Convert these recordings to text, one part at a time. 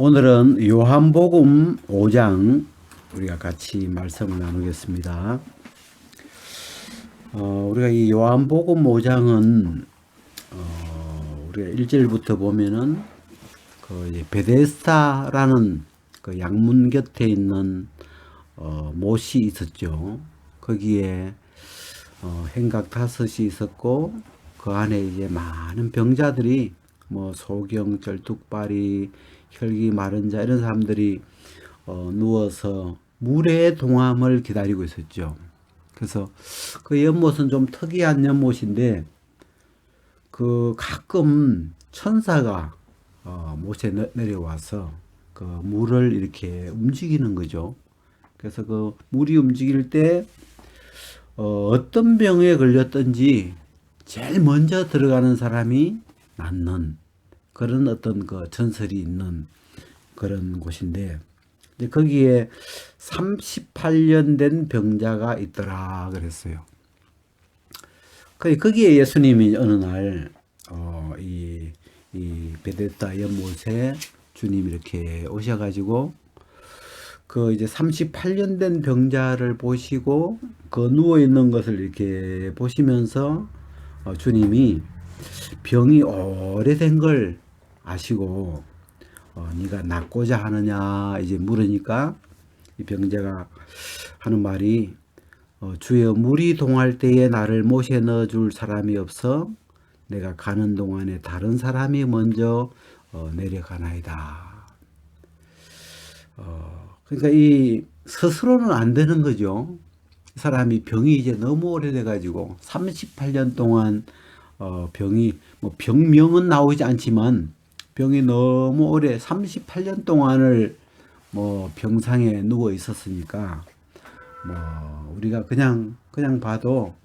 오늘은 요한복음 5장 우리가 같이 말씀을 나누겠습니다. 우리가 이 요한복음 5장은 우리가 1절부터 보면은 그 이제 베데스다라는 그 양문 곁에 있는 못이 있었죠. 거기에 행각 5이 있었고 그 안에 이제 많은 병자들이 뭐 소경, 쩔뚝발이, 혈기 마른 자 이런 사람들이 누워서 물의 동함을 기다리고 있었죠. 그래서 그 연못은 좀 특이한 연못인데 그 가끔 천사가 못에 내려와서 그 물을 이렇게 움직이는 거죠. 그래서 그 물이 움직일 때 어떤 병에 걸렸든지 제일 먼저 들어가는 사람이 낫는 그런 어떤 그 전설이 있는 그런 곳인데 이제 거기에 38년 된 병자가 있더라 그랬어요. 거기에 예수님이 어느 날 이 베데스다 연못에 주님 이렇게 오셔가지고 그 이제 38년 된 병자를 보시고 그 누워 있는 것을 이렇게 보시면서 주님이 병이 오래된 걸 아시고 네가 낫고자 하느냐 이제 물으니까 이 병자가 하는 말이 주여 물이 동할 때에 나를 못에 넣어줄 사람이 없어 내가 가는 동안에 다른 사람이 먼저 내려가나이다. 그러니까 이 스스로는 안 되는 거죠. 사람이 병이 이제 너무 오래돼 가지고 38년 동안 병이 뭐 병명은 나오지 않지만 병이 너무 오래 38년 동안을 뭐 병상에 누워 있었으니까 뭐 우리가 그냥 봐도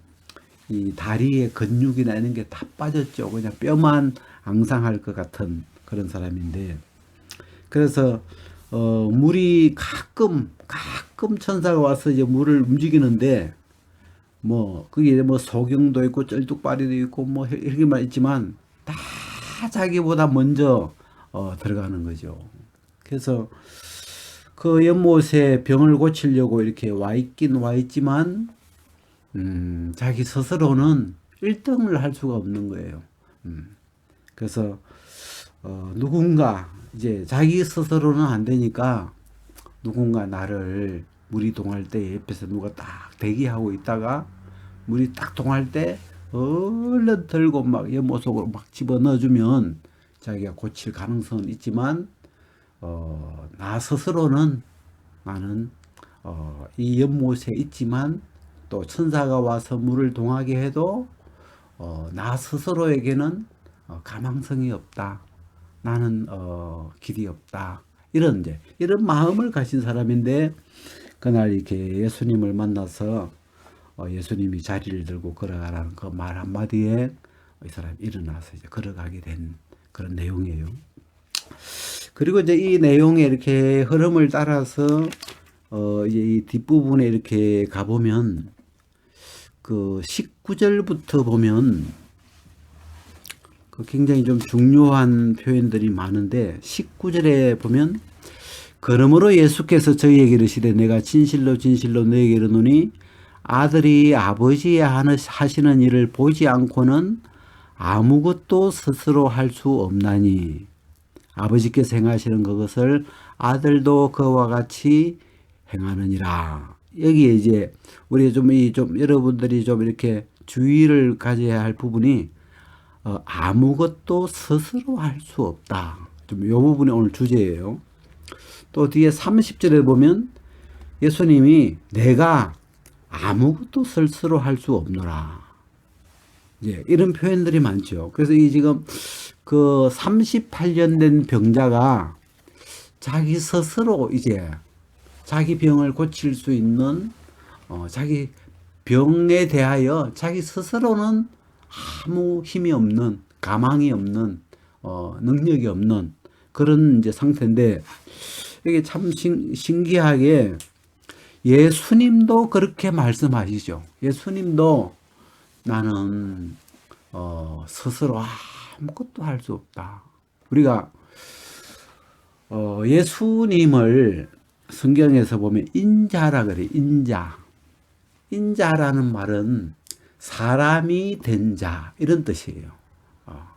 이 다리에 근육이나 이런 게 다 빠졌죠. 그냥 뼈만 앙상할 것 같은 그런 사람인데 그래서 물이 가끔 천사가 와서 이제 물을 움직이는데 뭐 그게 뭐 소경도 있고 쩔뚝발이도 있고 뭐 이렇게만 있지만 다 자기보다 먼저 들어가는 거죠. 그래서 그 연못에 병을 고치려고 이렇게 와 있긴 와 있지만 자기 스스로는 1등을 할 수가 없는 거예요. 그래서 누군가 이제 자기 스스로는 안 되니까 누군가 나를 물이 동할 때 옆에서 누가 딱 대기하고 있다가 물이 딱 동할 때 얼른 들고 막 연못 속으로 막 집어넣어주면 자기가 고칠 가능성은 있지만 나 스스로는 나는 이 연못에 있지만 또 천사가 와서 물을 동하게 해도 나 스스로에게는 가망성이 없다. 나는 길이 없다. 이런 마음을 가진 사람인데 그날 이렇게 예수님을 만나서 예수님이 자리를 들고 걸어가라는 그 말 한마디에 이 사람이 일어나서 이제 걸어가게 된 그런 내용이에요. 그리고 이제 이 내용의 이렇게 흐름을 따라서 이제 이 뒷부분에 이렇게 가보면 그 19절부터 보면 그 굉장히 좀 중요한 표현들이 많은데 19절에 보면 그러므로 예수께서 저희에게 이르시되 내가 진실로 진실로 너희에게 이르노니 아들이 아버지의 하시는 일을 보지 않고는 아무것도 스스로 할 수 없나니 아버지께서 행하시는 그것을 아들도 그와 같이 행하느니라. 여기에 이제 우리 좀 여러분들이 좀 이렇게 주의를 가져야 할 부분이 아무것도 스스로 할 수 없다. 좀 이 부분이 오늘 주제예요. 또 뒤에 30절에 보면 예수님이 내가 아무것도 스스로 할 수 없노라. 예, 이런 표현들이 많죠. 그래서 이 지금 그 38년 된 병자가 자기 스스로 이제 자기 병을 고칠 수 있는 자기 병에 대하여 자기 스스로는 아무 힘이 없는 가망이 없는 능력이 없는 그런 이제 상태인데 이게 참 신기하게 예수님도 그렇게 말씀하시죠. 예수님도 나는 스스로 아무것도 할 수 없다. 우리가 예수님을 성경에서 보면 인자라 그래, 인자. 인자라는 말은 사람이 된 자, 이런 뜻이에요.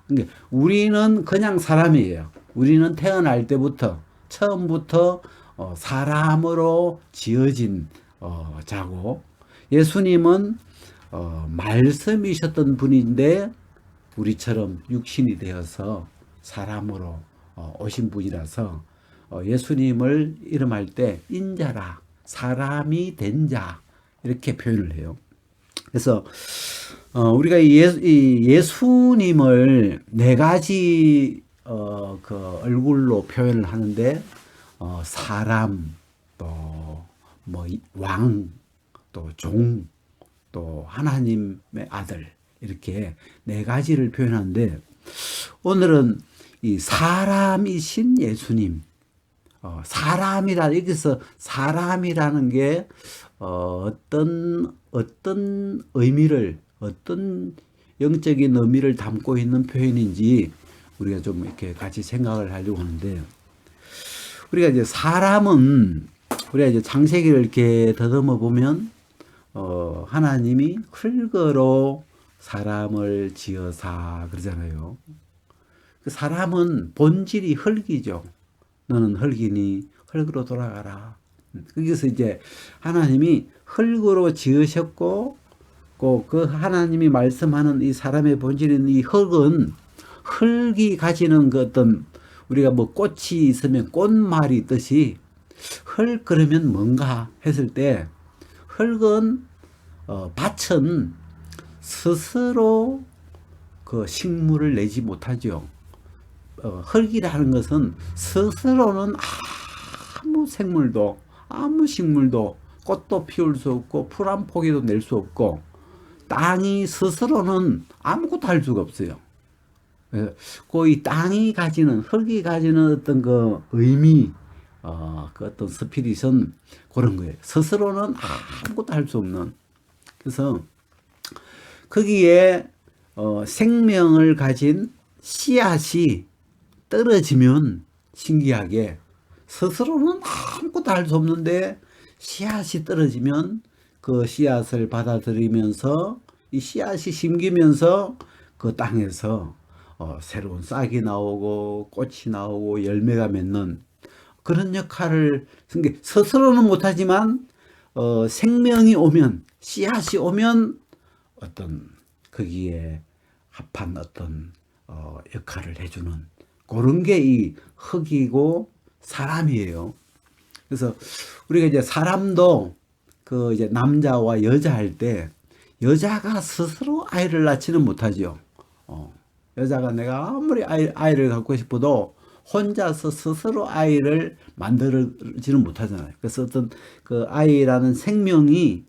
그러니까 우리는 그냥 사람이에요. 우리는 태어날 때부터, 처음부터 사람으로 지어진 자고, 예수님은 말씀이셨던 분인데, 우리처럼 육신이 되어서 사람으로 오신 분이라서 예수님을 이름할 때 인자라, 사람이 된 자, 이렇게 표현을 해요. 그래서 우리가 이 예수님을 네 가지 그 얼굴로 표현을 하는데 사람, 또 뭐 왕, 또 종, 또 하나님의 아들, 이렇게 네 가지를 표현하는데, 오늘은 이 사람이신 예수님, 여기서 사람이라는 게 어떤 의미를, 어떤 영적인 의미를 담고 있는 표현인지 우리가 좀 이렇게 같이 생각을 하려고 하는데, 우리가 이제 사람은, 우리가 이제 창세기를 이렇게 더듬어 보면 하나님이 흙으로 사람을 지어사 그러잖아요. 그 사람은 본질이 흙이죠. 너는 흙이니 흙으로 돌아가라. 거기서 이제 하나님이 흙으로 지으셨고, 그 하나님이 말씀하는 이 사람의 본질인 이 흙은, 흙이 가지는 그 어떤, 우리가 뭐 꽃이 있으면 꽃말이 있듯이, 흙 그러면 뭔가 했을 때, 흙은 밭은 스스로 그 식물을 내지 못하죠. 흙이라는 것은 스스로는 아무 생물도, 아무 식물도, 꽃도 피울 수 없고 풀 한 포기도 낼 수 없고, 땅이 스스로는 아무것도 할 수가 없어요. 그 이 땅이 가지는, 흙이 가지는 어떤 그 의미, 그 어떤 스피릿은 그런 거예요. 스스로는 아무것도 할 수 없는. 그래서 거기에 생명을 가진 씨앗이 떨어지면, 신기하게 스스로는 아무것도 할 수 없는데 씨앗이 떨어지면 그 씨앗을 받아들이면서, 이 씨앗이 심기면서 그 땅에서 새로운 싹이 나오고 꽃이 나오고 열매가 맺는 그런 역할을, 스스로는 못하지만 생명이 오면, 씨앗이 오면 어떤 거기에 합한 어떤 역할을 해주는 그런 게 이 흙이고 사람이에요. 그래서 우리가 이제 사람도 그 이제 남자와 여자 할 때, 여자가 스스로 아이를 낳지는 못하죠. 여자가 내가 아무리 아이를 갖고 싶어도 혼자서 스스로 아이를 만들지는 못하잖아요. 그래서 어떤 그 아이라는 생명이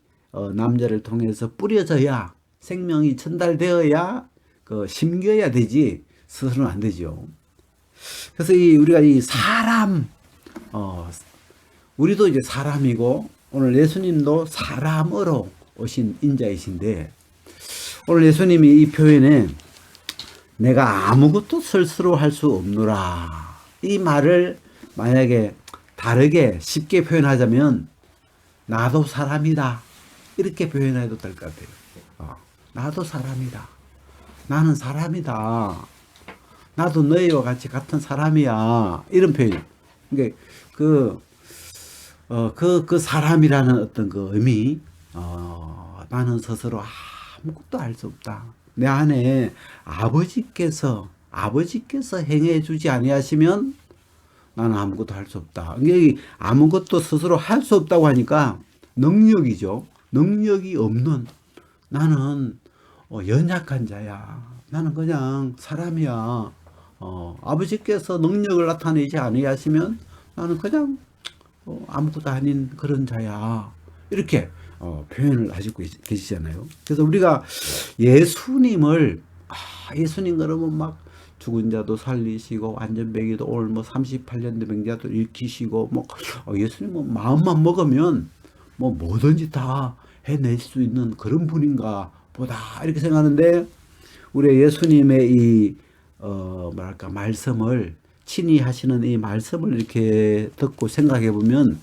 남자를 통해서 뿌려져야, 생명이 전달되어야 그 심겨야 되지, 스스로는 안 되죠. 그래서 우리가 이 사람, 우리도 이제 사람이고, 오늘 예수님도 사람으로 오신 인자이신데, 오늘 예수님이 이 표현에 내가 아무것도 스스로 할 수 없노라, 이 말을 만약에 다르게 쉽게 표현하자면 나도 사람이다, 이렇게 표현해도 될 것 같아요. 나도 사람이다. 나는 사람이다. 나도 너희와 같이 같은 사람이야. 이런 표현. 그러니까 그 사람이라는 어떤 그 의미, 나는 스스로 아무것도 할 수 없다. 내 안에 아버지께서 행해 주지 아니하시면 나는 아무것도 할 수 없다. 이게 아무것도 스스로 할 수 없다고 하니까 능력이죠. 능력이 없는 나는 연약한 자야. 나는 그냥 사람이야. 아버지께서 능력을 나타내지 아니하시면 나는 그냥 아무것도 아닌 그런 자야. 이렇게 표현을 하시고 계시잖아요. 그래서 우리가 예수님을, 예수님 그러면 막 죽은 자도 살리시고 안전뱅이도 오늘 뭐 38년 된 병자도 일으키시고, 뭐 예수님은 마음만 먹으면 뭐 뭐든지 다 해낼 수 있는 그런 분인가 보다, 이렇게 생각하는데, 우리 예수님의 이 뭐랄까 말씀을 친히 하시는 이 말씀을 이렇게 듣고 생각해 보면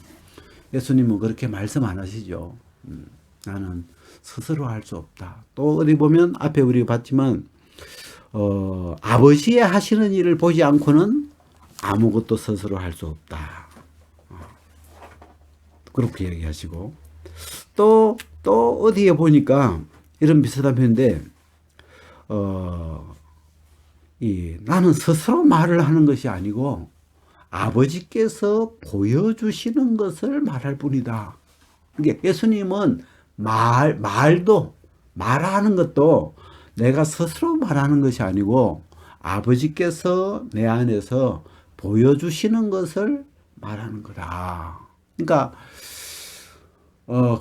예수님은 그렇게 말씀 안 하시죠. 나는 스스로 할 수 없다. 또 어디 보면 앞에 우리가 봤지만 아버지의 하시는 일을 보지 않고는 아무것도 스스로 할 수 없다. 그렇게 얘기하시고 또 어디에 보니까 이런 비슷한 표현인데 나는 스스로 말을 하는 것이 아니고 아버지께서 보여주시는 것을 말할 뿐이다. 이게 예수님은 말하는 것도 내가 스스로 말하는 것이 아니고 아버지께서 내 안에서 보여주시는 것을 말하는 거다. 그러니까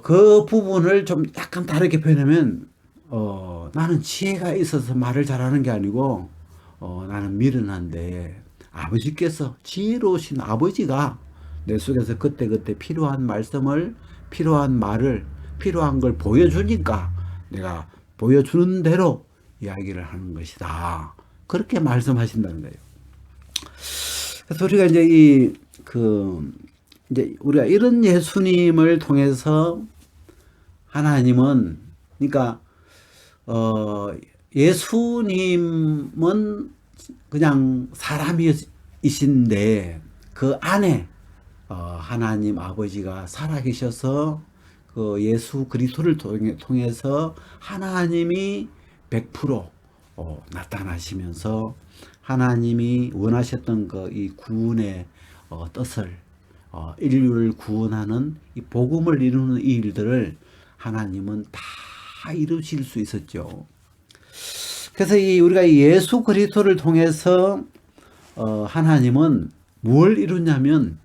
그 부분을 좀 약간 다르게 표현하면 나는 지혜가 있어서 말을 잘하는 게 아니고 나는 미련한데 아버지께서 지혜로우신 아버지가 내 속에서 그때그때 필요한 말씀을 필요한 말을 필요한 걸 보여주니까 내가 보여주는 대로 이야기를 하는 것이다. 그렇게 말씀하신다는 거예요. 그래서 우리가 이제 이제 우리가 이런 예수님을 통해서 하나님은 그러니까 예수님은 그냥 사람이신데 그 안에 하나님 아버지가 살아계셔서 그 예수 그리스도를 통해서 하나님이 100% 나타나시면서 하나님이 원하셨던 이 구원의 뜻을 인류를 구원하는 이 복음을 이루는 이 일들을 하나님은 다 이루실 수 있었죠. 그래서 우리가 예수 그리스도를 통해서 하나님은 뭘 이루냐면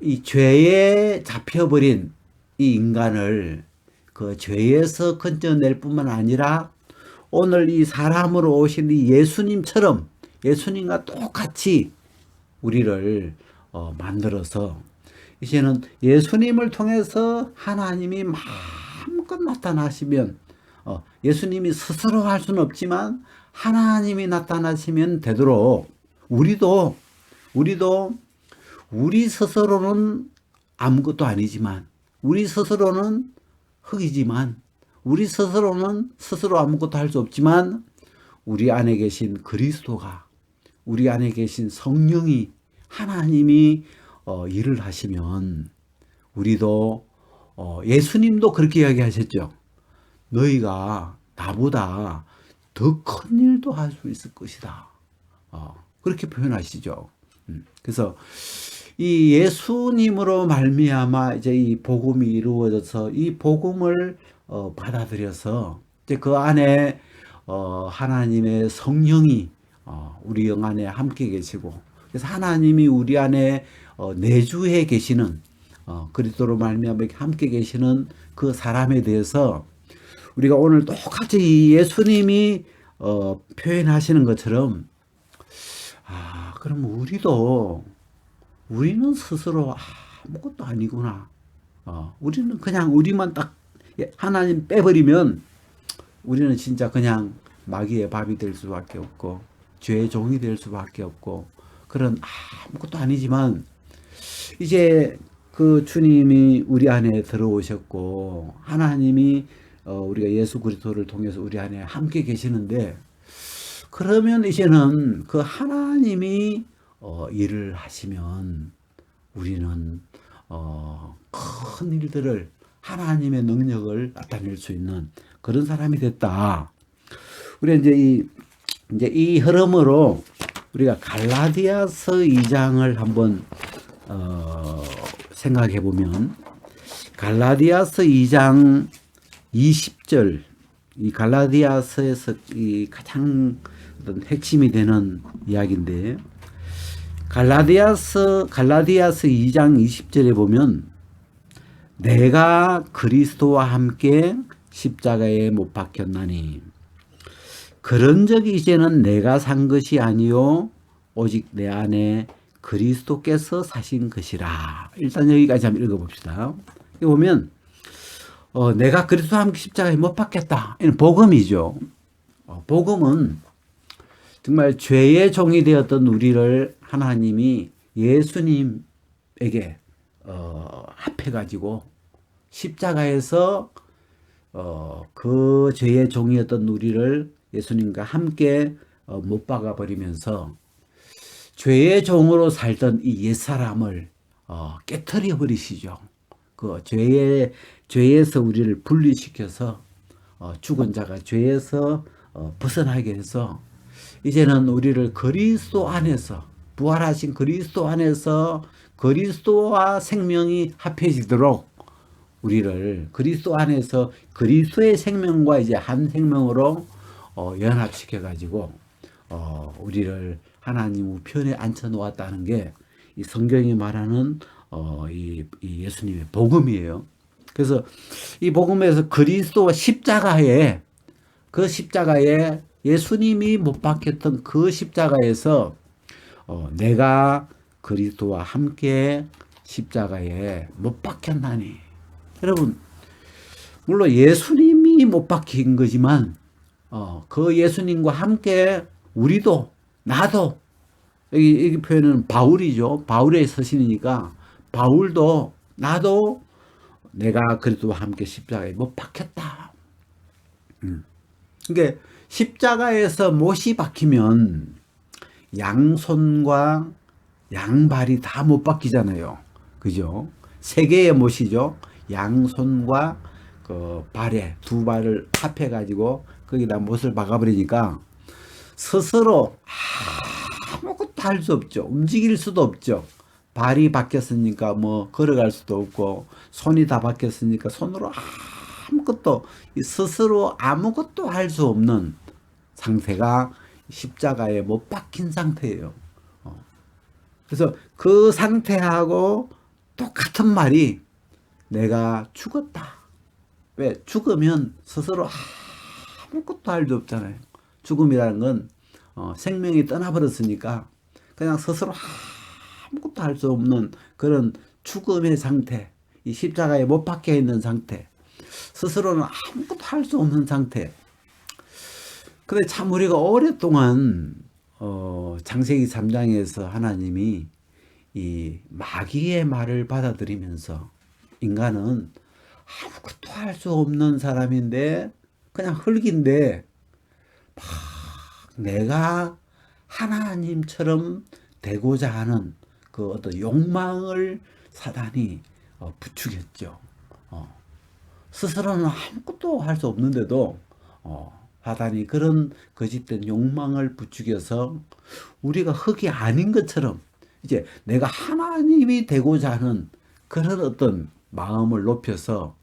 이 죄에 잡혀버린 이 인간을 그 죄에서 건져낼 뿐만 아니라 오늘 이 사람으로 오신 이 예수님처럼 예수님과 똑같이 우리를 만들어서 이제는 예수님을 통해서 하나님이 마음껏 나타나시면 예수님이 스스로 할 수는 없지만 하나님이 나타나시면 되도록 우리도 우리 스스로는 아무것도 아니지만 우리 스스로는 흙이지만 우리 스스로는 스스로 아무것도 할 수 없지만 우리 안에 계신 그리스도가 우리 안에 계신 성령이 하나님이 일을 하시면 우리도 예수님도 그렇게 이야기하셨죠. 너희가 나보다 더 큰 일도 할 수 있을 것이다. 그렇게 표현하시죠. 그래서 이 예수님으로 말미암아 이제 이 복음이 이루어져서 이 복음을 받아들여서 이제 그 안에 하나님의 성령이 우리 영 안에 함께 계시고 그래서 하나님이 우리 안에 내주해 계시는 그리스도로 말미암아 함께 계시는 그 사람에 대해서 우리가 오늘 똑같이 이 예수님이 표현하시는 것처럼 그럼 우리는 스스로 아무것도 아니구나. 우리는 그냥 우리만 딱 하나님 빼버리면 우리는 진짜 그냥 마귀의 밥이 될 수밖에 없고 죄의 종이 될 수밖에 없고 그런 아무것도 아니지만 이제 그 주님이 우리 안에 들어오셨고 하나님이 우리가 예수 그리스도를 통해서 우리 안에 함께 계시는데 그러면 이제는 그 하나님이 일을 하시면 우리는 큰 일들을 하나님의 능력을 나타낼 수 있는 그런 사람이 됐다. 우리가 이제 이 흐름으로 우리가 갈라디아서 2장을 한번 생각해 보면 갈라디아서 2장 20절 이 갈라디아서에서 이 가장 어떤 핵심이 되는 이야기인데 갈라디아서 2장 20절에 보면 내가 그리스도와 함께 십자가에 못 박혔나니 그런즉 이제는 내가 산 것이 아니요 오직 내 안에 그리스도께서 사신 것이라. 일단 여기까지 한번 읽어봅시다. 여기 보면 내가 그리스도와 함께 십자가에 못 박혔다. 이는 복음이죠. 복음은 정말 죄의 종이 되었던 우리를 하나님이 예수님에게 합해가지고 십자가에서 그 죄의 종이었던 우리를 예수님과 함께 못 박아 버리면서 죄의 종으로 살던 이 옛사람을 깨트려 버리시죠. 그 죄에서 우리를 분리시켜서 죽은 자가 죄에서 벗어나게 해서 이제는 우리를 그리스도 안에서 부활하신 그리스도 안에서 그리스도와 생명이 합해지도록 우리를 그리스도 안에서 그리스도의 생명과 이제 한 생명으로 연합시켜 가지고 우리를 하나님 우편에 앉혀 놓았다는 게 이 성경이 말하는 이 예수님의 복음이에요. 그래서 이 복음에서 그리스도와 십자가에 그 십자가에 예수님이 못 박혔던 그 십자가에서 내가 그리스도와 함께 십자가에 못 박혔나니. 여러분, 물론 예수님이 못 박힌 거지만 그 예수님과 함께 우리도 나도 여기 표현은 바울이죠. 바울의 서신이니까 바울도 나도 내가 그리스도와 함께 십자가에 못 박혔다. 그러니까 십자가에서 못이 박히면 양손과 양발이 다 못 박히잖아요. 그죠? 세 개의 못이죠. 양손과 그 발에 두 발을 합해 가지고 거기다 못을 박아버리니까 스스로 아무것도 할 수 없죠. 움직일 수도 없죠. 발이 박혔으니까 뭐 걸어갈 수도 없고 손이 다 박혔으니까 손으로 아무것도 스스로 아무것도 할 수 없는 상태가 십자가에 못 박힌 상태예요. 그래서 그 상태하고 똑같은 말이 내가 죽었다. 왜? 죽으면 스스로 아무것도 할 수 없잖아요. 죽음이라는 건 생명이 떠나버렸으니까 그냥 스스로 아무것도 할 수 없는 그런 죽음의 상태, 이 십자가에 못 박혀 있는 상태, 스스로는 아무것도 할 수 없는 상태. 근데 참 우리가 오랫동안 창세기 3장에서 하나님이 이 마귀의 말을 받아들이면서 인간은 아무것도 할 수 없는 사람인데 그냥 흙인데 막 내가 하나님처럼 되고자 하는 그 어떤 욕망을 사단이 부추겼죠. 스스로는 아무것도 할 수 없는데도 사단이 그런 거짓된 욕망을 부추겨서 우리가 흙이 아닌 것처럼 이제 내가 하나님이 되고자 하는 그런 어떤 마음을 높여서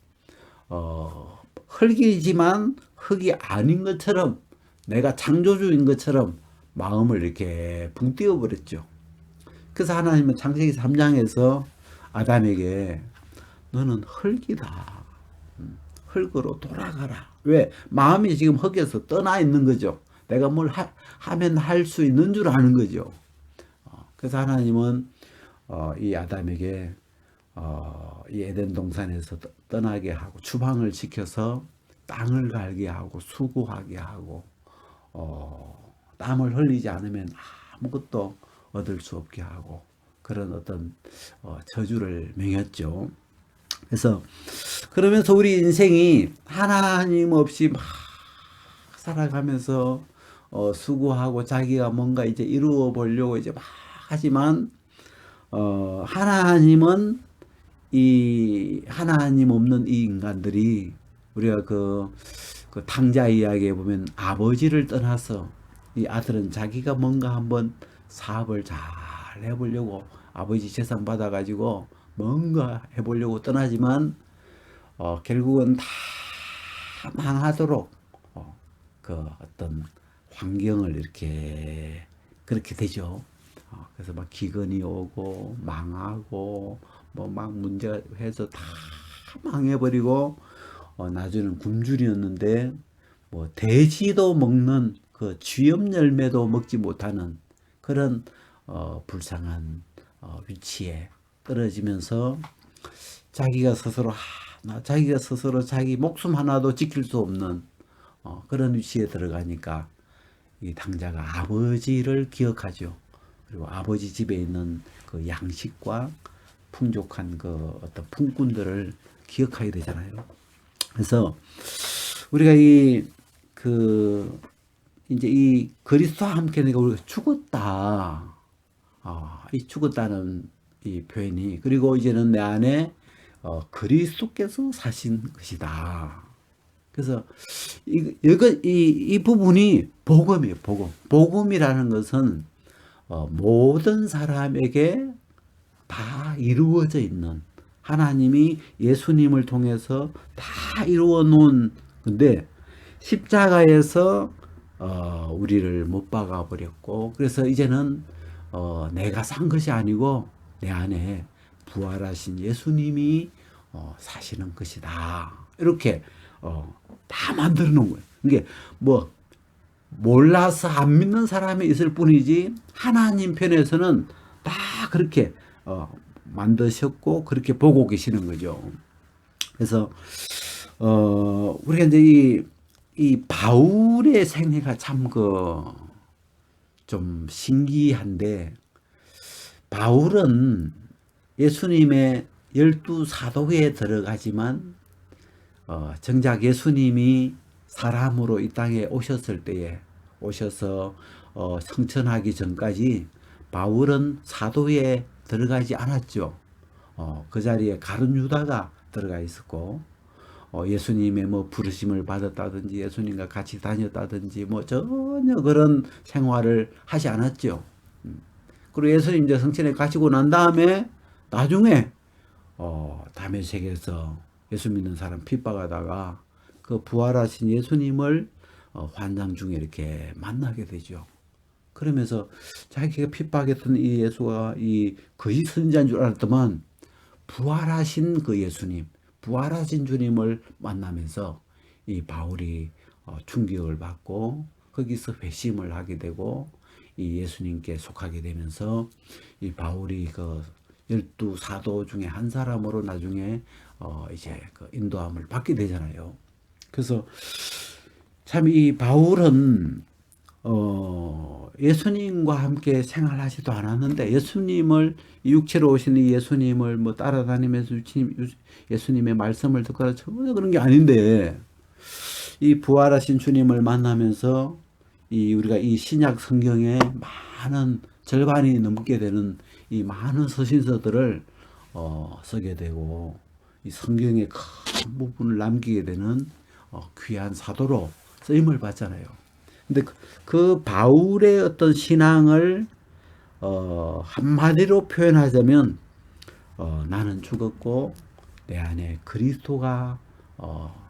흙이지만 흙이 아닌 것처럼 내가 창조주인 것처럼 마음을 이렇게 붕 띄워버렸죠. 그래서 하나님은 창세기 3장에서 아담에게 너는 흙이다. 흙으로 돌아가라. 왜? 마음이 지금 흙에서 떠나 있는 거죠. 내가 뭘 하면 할 수 있는 줄 아는 거죠. 그래서 하나님은 이 아담에게 이 에덴 동산에서 떠나게 하고 추방을 시켜서 땅을 갈게 하고 수고하게 하고 땀을 흘리지 않으면 아무것도 얻을 수 없게 하고 그런 어떤 저주를 명했죠. 그래서 그러면서 우리 인생이 하나님 없이 막 살아가면서 수고하고 자기가 뭔가 이제 이루어 보려고 이제 막 하지만 하나님은 이 하나님 없는 이 인간들이 우리가 그 탕자 이야기에 보면 아버지를 떠나서 이 아들은 자기가 뭔가 한번 사업을 잘 해보려고 아버지 재산 받아가지고 뭔가 해보려고 떠나지만 결국은 다 망하도록 그 어떤 환경을 이렇게 그렇게 되죠. 그래서 막 기근이 오고 망하고 뭐 막 문제가 해서 다 망해버리고 나중에는 굶주렸는데 뭐 돼지도 먹는 그 쥐염 열매도 먹지 못하는 그런 불쌍한 위치에 떨어지면서 자기가 스스로 자기 목숨 하나도 지킬 수 없는 그런 위치에 들어가니까 이 당자가 아버지를 기억하죠. 그리고 아버지 집에 있는 그 양식과 풍족한 그 어떤 품꾼들을 기억하게 되잖아요. 그래서 우리가 이제 이 그리스도와 함께 내가 우리가 죽었다. 이 죽었다는 이 표현이, 그리고 이제는 내 안에 그리스도께서 사신 것이다. 그래서 이 부분이 복음이에요. 복음이라는 것은 모든 사람에게 다 이루어져 있는, 하나님이 예수님을 통해서 다 이루어 놓은 건데, 십자가에서 우리를 못 박아 버렸고, 그래서 이제는 내가 산 것이 아니고 내 안에 부활하신 예수님이 사시는 것이다. 이렇게 다 만들어 놓은 거예요. 이게 뭐 몰라서 안 믿는 사람이 있을 뿐이지, 하나님 편에서는 다 그렇게 만드셨고 그렇게 보고 계시는 거죠. 그래서 우리가 이제 이 바울의 생애가 참 좀 신기한데, 바울은 예수님의 12사도에 들어가지만 정작 예수님이 사람으로 이 땅에 오셨을 때에 오셔서 성천하기 전까지 바울은 사도에 들어가지 않았죠. 그 자리에 가룟 유다가 들어가 있었고, 예수님의 뭐 부르심을 받았다든지 예수님과 같이 다녔다든지 뭐 전혀 그런 생활을 하지 않았죠. 그리고 예수님 이제 성천에 가시고 난 다음에 나중에 다메섹에서 예수 믿는 사람 핍박하다가 그 부활하신 예수님을 환상 중에 이렇게 만나게 되죠. 그러면서 자기가 핍박했던 이 예수가 이 거짓 선지자인 줄 알았더만, 부활하신 그 예수님, 부활하신 주님을 만나면서 이 바울이 충격을 받고 거기서 회심을 하게 되고 이 예수님께 속하게 되면서 이 바울이 그 12사도 중에 한 사람으로 나중에 이제 그 인도함을 받게 되잖아요. 그래서 참 이 바울은 예수님과 함께 생활하지도 않았는데, 예수님을 육체로 오신 이 예수님을 뭐 따라다니면서 예수님의 말씀을 듣거나 전혀 그런 게 아닌데, 이 부활하신 주님을 만나면서 우리가 이 신약 성경에 많은 절반이 넘게 되는 이 많은 서신서들을 쓰게 되고, 이 성경의 큰 부분을 남기게 되는 귀한 사도로 쓰임을 받잖아요. 근데 그 바울의 어떤 신앙을 한마디로 표현하자면 나는 죽었고 내 안에 그리스도가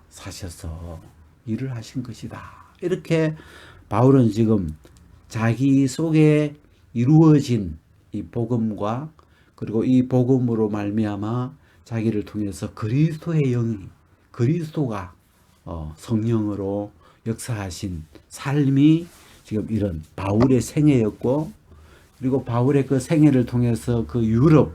사셔서 일을 하신 것이다. 이렇게 바울은 지금 자기 속에 이루어진 이 복음과, 그리고 이 복음으로 말미암아 자기를 통해서 그리스도의 영이, 그리스도가 성령으로 역사하신 삶이 지금 이런 바울의 생애였고, 그리고 바울의 그 생애를 통해서 그 유럽,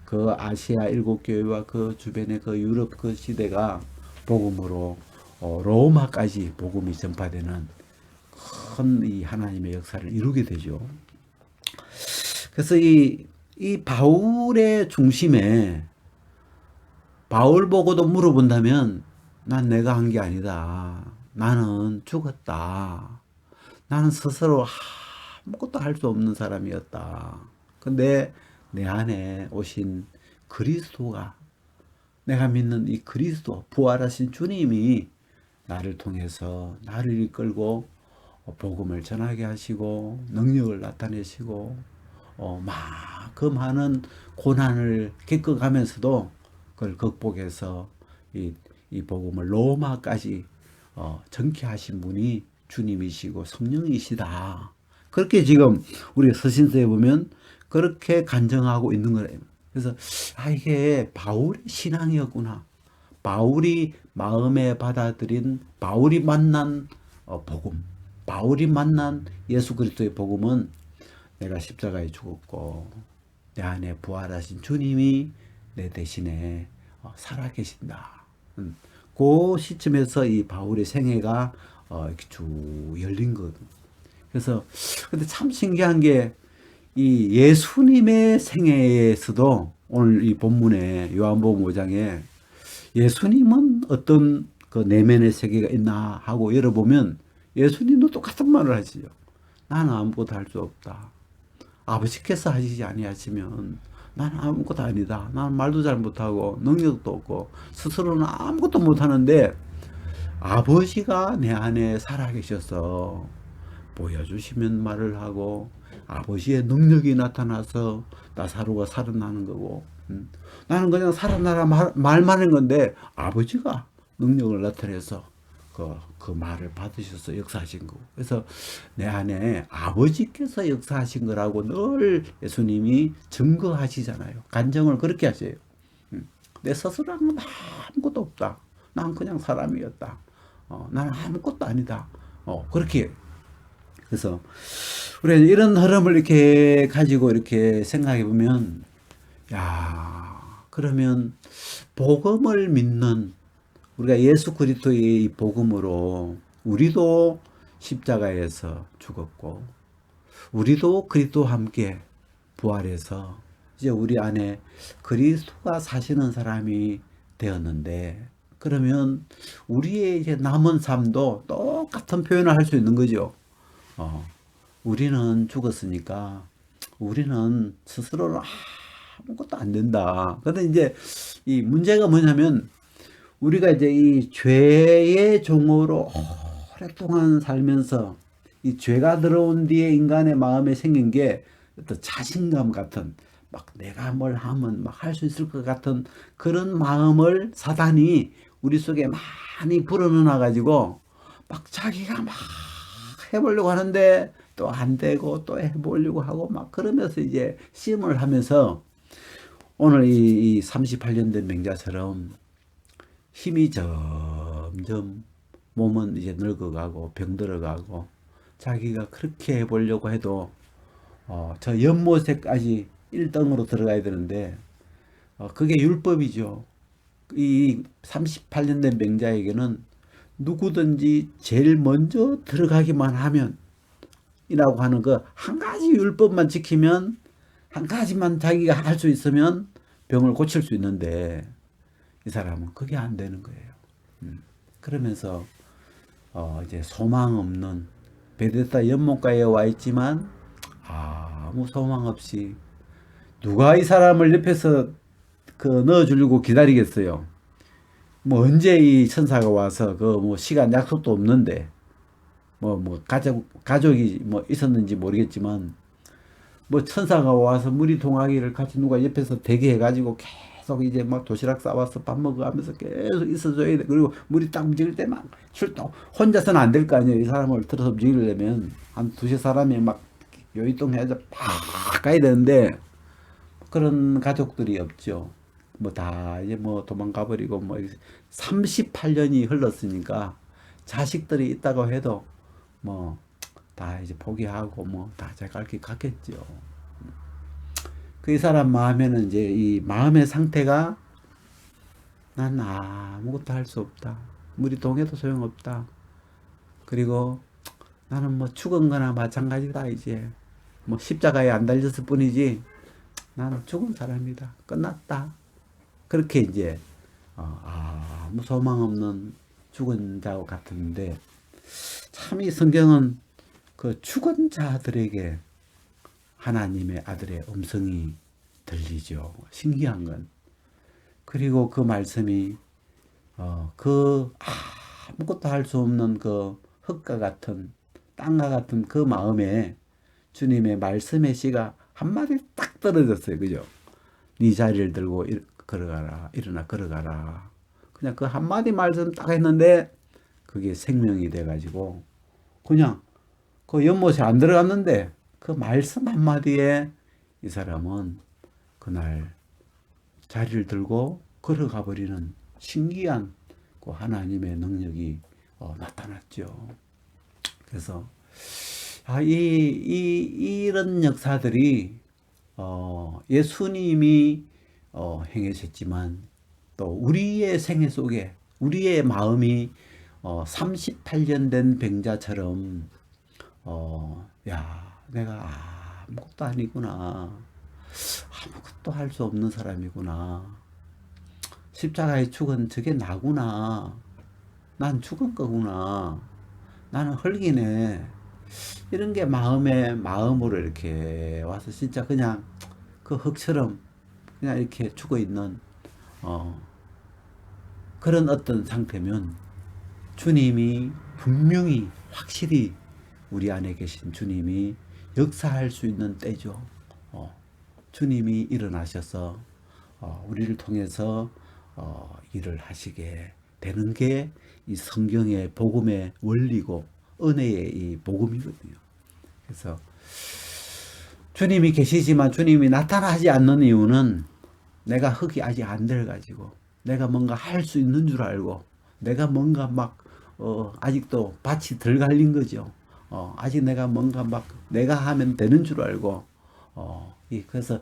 그 아시아 일곱 교회와 그 주변의 그 유럽 그 시대가 복음으로 로마까지 복음이 전파되는 큰 이 하나님의 역사를 이루게 되죠. 그래서 이 바울의 중심에, 바울 보고도 물어본다면 난 내가 한 게 아니다. 나는 죽었다. 나는 스스로 아무것도 할 수 없는 사람이었다. 근데 내 안에 오신 그리스도가, 내가 믿는 이 그리스도, 부활하신 주님이 나를 통해서 나를 이끌고 복음을 전하게 하시고 능력을 나타내시고 그 많은 고난을 겪어가면서도 그걸 극복해서 이 복음을 로마까지 전케하신 분이 주님이시고 성령이시다. 그렇게 지금 우리 서신서에 보면 그렇게 간증하고 있는 거예요. 그래서 이게 바울의 신앙이었구나. 바울이 마음에 받아들인, 바울이 만난 복음, 바울이 만난 예수 그리스도의 복음은 내가 십자가에 죽었고 내 안에 부활하신 주님이 내 대신에 살아계신다. 그 시점에서 이 바울의 생애가 이렇게 쭉 열린 것. 그래서 근데 참 신기한 게 이 예수님의 생애에서도 오늘 이 본문에 요한복음 5장에 예수님은 어떤 그 내면의 세계가 있나 하고 열어보면 예수님도 똑같은 말을 하시죠. 나는 아무것도 할 수 없다. 아버지께서 하시지 아니하시면 나는 아무것도 아니다. 나는 말도 잘 못하고 능력도 없고 스스로는 아무것도 못하는데 아버지가 내 안에 살아계셔서 보여주시면 말을 하고 아버지의 능력이 나타나서 나사로가 살아나는 거고 나는 그냥 살아나라 말만 하는 건데 아버지가 능력을 나타내서 그 말을 받으셔서 역사하신 거고 그래서 내 안에 아버지께서 역사하신 거라고 늘 예수님이 증거하시잖아요. 간증을 그렇게 하세요. 내 스스로는 아무것도 없다. 난 그냥 사람이었다. 나는 아무것도 아니다. 그렇게 그래서 우리가 이런 흐름을 이렇게 가지고 이렇게 생각해 보면 야 그러면 복음을 믿는 우리가 예수 그리스도의 이 복음으로 우리도 십자가에서 죽었고 우리도 그리스도와 함께 부활해서 이제 우리 안에 그리스도가 사시는 사람이 되었는데 그러면 우리의 이제 남은 삶도 똑같은 표현을 할 수 있는 거죠. 우리는 죽었으니까 우리는 스스로는 아무것도 안 된다. 근데 이제 이 문제가 뭐냐면 우리가 이제 이 죄의 종으로 오랫동안 살면서 이 죄가 들어온 뒤에 인간의 마음에 생긴 게 어떤 자신감 같은 막 내가 뭘 하면 막 할 수 있을 것 같은 그런 마음을 사단이 우리 속에 많이 불어넣어 가지고 막 자기가 막 해보려고 하는데 또 안 되고 또 해보려고 하고 막 그러면서 이제 시험을 하면서 오늘 이 38년 된 맹자처럼 힘이 점점 몸은 이제 늙어가고 병들어가고 자기가 그렇게 해보려고 해도 저 연못에까지 1등으로 들어가야 되는데 그게 율법이죠. 이 38년 된 맹자에게는 누구든지 제일 먼저 들어가기만 하면 이라고 하는 그 한 가지 율법만 지키면 한 가지만 자기가 할 수 있으면 병을 고칠 수 있는데 이 사람은 그게 안 되는 거예요. 그러면서 이제 소망 없는 베데스다 연못가에 와 있지만 아무 소망 없이 누가 이 사람을 옆에서 넣어주려고 기다리겠어요. 뭐 언제 이 천사가 와서 그 뭐 시간 약속도 없는데 뭐 가족이 뭐 있었는지 모르겠지만 뭐 천사가 와서 물이 동하기를 같이 누가 옆에서 대기해가지고 계속 이제 막 도시락 싸와서 밥 먹어가면서 계속 있어줘야 돼. 그리고 물이 딱 움직일 때 막 출동 혼자서는 안 될 거 아니에요. 이 사람을 틀어서 움직이려면 한 두세 사람이 막 요이동 해서 팍 가야 되는데 그런 가족들이 없죠. 뭐 다 이제 뭐 도망가 버리고 뭐 38년이 흘렀으니까 자식들이 있다고 해도 뭐 다 이제 포기하고 뭐 다 제 갈 길 갔겠죠. 그 이 사람 마음에는 이제 이 마음의 상태가 난 아무것도 할 수 없다. 물이 동해도 소용없다. 그리고 나는 뭐 죽은 거나 마찬가지다. 이제 뭐 십자가에 안 달렸을 뿐이지 나는 죽은 사람이다. 끝났다. 그렇게 이제 아무 소망 없는 죽은 자 같은데 참 이 성경은 그 죽은 자들에게 하나님의 아들의 음성이 들리죠. 신기한 건. 그리고 그 말씀이 그 아무것도 할 수 없는 그 흙과 같은 땅과 같은 그 마음에 주님의 말씀의 씨가 한마디 딱 떨어졌어요. 그죠? 네 자리를 들고 걸어가라. 일어나 걸어가라. 그냥 그 한마디 말씀 딱 했는데 그게 생명이 돼가지고 그냥 그 연못에 안 들어갔는데 그 말씀 한마디에 이 사람은 그날 자리를 들고 걸어가 버리는 신기한 그 하나님의 능력이 나타났죠. 그래서 이런 역사들이 예수님이 행하셨지만 또 우리의 생애 속에 우리의 마음이 38년 된 병자처럼 야, 내가 아무것도 아니구나. 아무것도 할 수 없는 사람이구나. 십자가에 죽은 저게 나구나. 난 죽은 거구나. 나는 흙이네. 이런 게 마음으로 이렇게 와서 진짜 그냥 그 흙처럼 그냥 이렇게 죽어 있는, 어, 그런 어떤 상태면 주님이 분명히 확실히 우리 안에 계신 주님이 역사할 수 있는 때죠. 주님이 일어나셔서 우리를 통해서 일을 하시게 되는 게 이 성경의 복음의 원리고 은혜의 이 복음이거든요. 그래서 주님이 계시지만 주님이 나타나지 않는 이유는 내가 흙이 아직 안 돼가지고 내가 뭔가 할 수 있는 줄 알고 내가 뭔가 막 아직도 밭이 덜 갈린 거죠. 아직 내가 뭔가 막 내가 하면 되는 줄 알고 그래서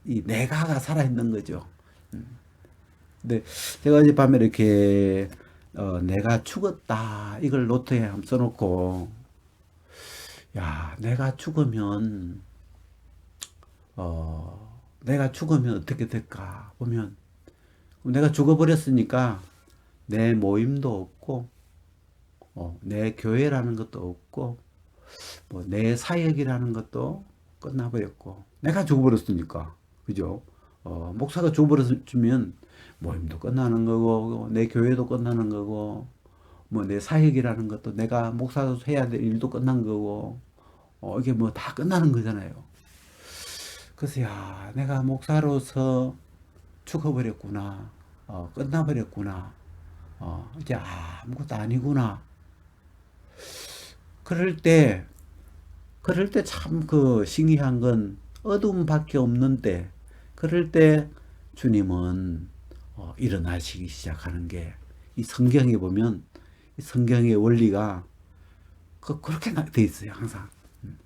이 내가가 살아있는 거죠. 근데 제가 어젯밤에 이렇게 내가 죽었다 이걸 노트에 한번 써놓고 야 내가 죽으면 어떻게 될까 보면 내가 죽어버렸으니까 내 모임도 없고 내 교회라는 것도 없고 뭐 내 사역이라는 것도 끝나버렸고 내가 죽어버렸으니까 그죠? 목사가 죽어버렸으면 모임도 끝나는 거고 내 교회도 끝나는 거고 뭐 내 사역이라는 것도 내가 목사로 해야 될 일도 끝난 거고 이게 뭐 다 끝나는 거잖아요. 그래서 야 내가 목사로서 죽어버렸구나. 끝나버렸구나. 이제 아무것도 아니구나. 그럴 때 참 그 신기한 건 어둠밖에 없는 때, 그럴 때 주님은 일어나시기 시작하는 게 이 성경에 보면 이 성경의 원리가 그렇게 돼 있어요, 항상.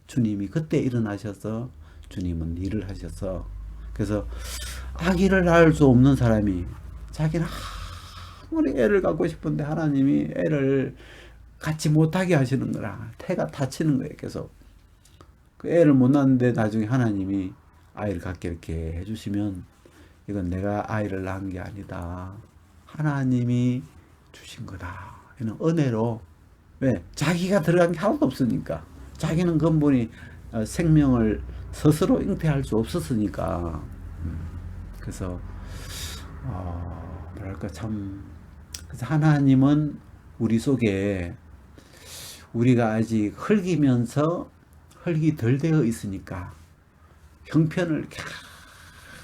주님이 그때 일어나셔서 주님은 일을 하셔서 그래서 아기를 낳을 수 없는 사람이 자기는 아무리 애를 갖고 싶은데 하나님이 애를 갖지 못하게 하시는 거라 태가 다치는 거예요 계속. 그 애를 못 낳는데 나중에 하나님이 아이를 갖게 이렇게 해주시면 이건 내가 아이를 낳은 게 아니다 하나님이 주신 거다 이런 은혜로. 왜? 자기가 들어간 게 하나도 없으니까. 자기는 근본이 생명을 스스로 잉태할 수 없었으니까. 그래서 뭐랄까 참 그래서 하나님은 우리 속에 우리가 아직 흙이면서 흙이 덜 되어 있으니까 형편을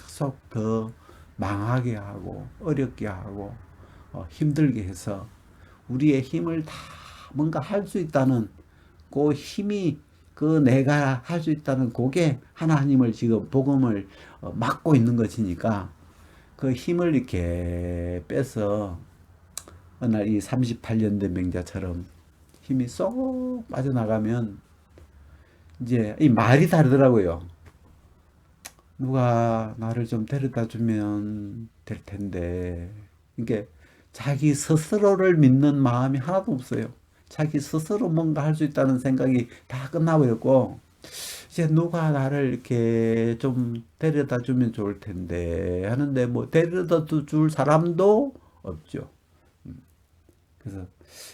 계속 더 망하게 하고 어렵게 하고 힘들게 해서 우리의 힘을 다 뭔가 할 수 있다는 그 힘이 그 내가 할 수 있다는 그게 하나님을 지금 복음을 막고 있는 것이니까 그 힘을 이렇게 빼서 어느 날 이 38년 된 맹자처럼 힘이 쏙 빠져나가면 이제 이 말이 다르더라고요. 누가 나를 좀 데려다 주면 될 텐데. 이게 자기 스스로를 믿는 마음이 하나도 없어요. 자기 스스로 뭔가 할 수 있다는 생각이 다 끝나버렸고, 이제 누가 나를 이렇게 좀 데려다 주면 좋을 텐데 하는데 뭐 데려다 줄 사람도 없죠. 그래서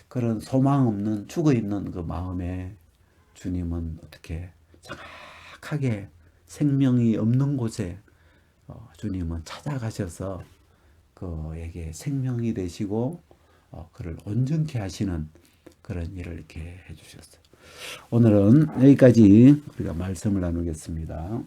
그런 소망 없는 죽어 있는 그 마음에 주님은 어떻게 정확하게 생명이 없는 곳에 주님은 찾아가셔서 그에게 생명이 되시고 그를 온전케 하시는 그런 일을 이렇게 해주셨어요. 오늘은 여기까지 우리가 말씀을 나누겠습니다.